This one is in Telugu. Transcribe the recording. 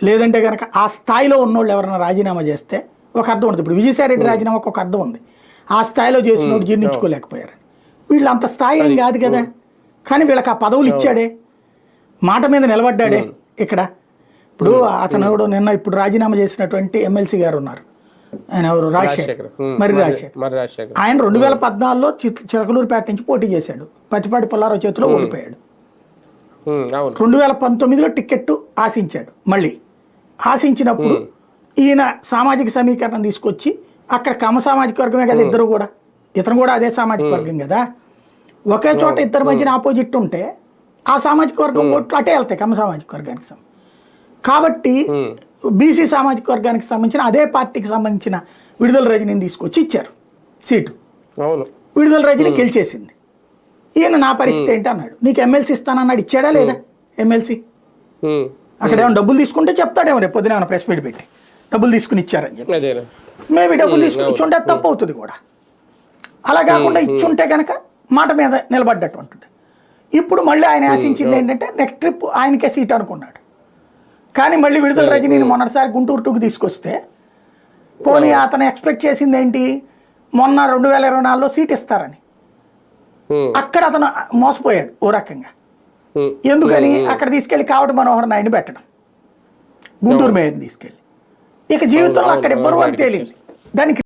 లేదంటే కనుక ఆ స్థాయిలో ఉన్నోళ్ళు ఎవరైనా రాజీనామా చేస్తే ఒక అర్థం ఉంటుంది. ఇప్పుడు విజయసాయిరెడ్డి రాజీనామాకు ఒక అర్థం ఉంది, ఆ స్థాయిలో చేసినోడు జీర్ణించుకోలేకపోయారని. వీళ్ళు అంత స్థాయి ఏం కాదు కదా, కానీ వీళ్ళకి ఆ పదవులు ఇచ్చాడే, మాట మీద నిలబడ్డాడే. ఇక్కడ ఇప్పుడు అతను ఎవడు నిన్న ఇప్పుడు రాజీనామా చేసినటువంటి ఎమ్మెల్సీ గారు ఉన్నారు, ఆయన ఎవరు, రాజశేఖర్, మరి రాజశేఖర్. ఆయన 2014లో చిలకలూరుపేట నుంచి పోటీ చేశాడు, పత్తిపాటి పుల్లారావు చేతిలో ఓడిపోయాడు. 2019లో టికెట్ ఆశించాడు, మళ్ళీ ఆశించినప్పుడు ఈయన సామాజిక సమీకరణం తీసుకొచ్చి అక్కడ కమ్మ సామాజిక వర్గమే కదా ఇద్దరు కూడా, ఇతను కూడా అదే సామాజిక వర్గం కదా, ఒకే చోట ఇద్దరి మధ్యన ఆపోజిట్ ఉంటే ఆ సామాజిక వర్గం ఓట్లు అటే వెళ్తాయి కమ్మ సామాజిక వర్గానికి. కాబట్టి బీసీ సామాజిక వర్గానికి సంబంధించిన అదే పార్టీకి సంబంధించిన విడుదల రజనీని తీసుకొచ్చి ఇచ్చారు సీటు. విడుదల రజనీ గెలిచేసింది. ఈయన నా పరిస్థితి ఏంటి అన్నాడు, నీకు ఎమ్మెల్సీ ఇస్తానన్నాడు, ఇచ్చాడా లేదా ఎమ్మెల్సీ? అక్కడ ఏమైనా డబ్బులు తీసుకుంటే చెప్తాడేమో రేపు పొద్దున ఏమైనా ప్రెస్ మీట్ పెట్టి డబ్బులు తీసుకుని ఇచ్చారని చెప్పి, మేబీ డబ్బులు తీసుకుని ఇచ్చుంటే తప్పు అవుతుంది కూడా. అలా కాకుండా ఇచ్చుంటే కనుక మాట మీద నిలబడ్డట్టు ఉంటుంది. ఇప్పుడు మళ్ళీ ఆయన ఆశించింది ఏంటంటే నెక్స్ట్ ట్రిప్ ఆయనకే సీట్ అనుకున్నాడు. కానీ మళ్ళీ విడుదల రజనీని మొన్నటిసారి గుంటూరు టూకి తీసుకొస్తే పోనీ అతను ఎక్స్పెక్ట్ చేసింది ఏంటి, మొన్న 2024లో సీట్ ఇస్తారని. అక్కడ అతను మోసపోయాడు ఓ రకంగా. ఎందుకని అక్కడ తీసుకెళ్లి కావటి మనోహర్ నాయుడిని పెట్టడం, గుంటూరు మేయర్ని తీసుకెళ్ళి, ఇక జీవితంలో అక్కడ ఇవ్వరు అని తేలింది. దానికి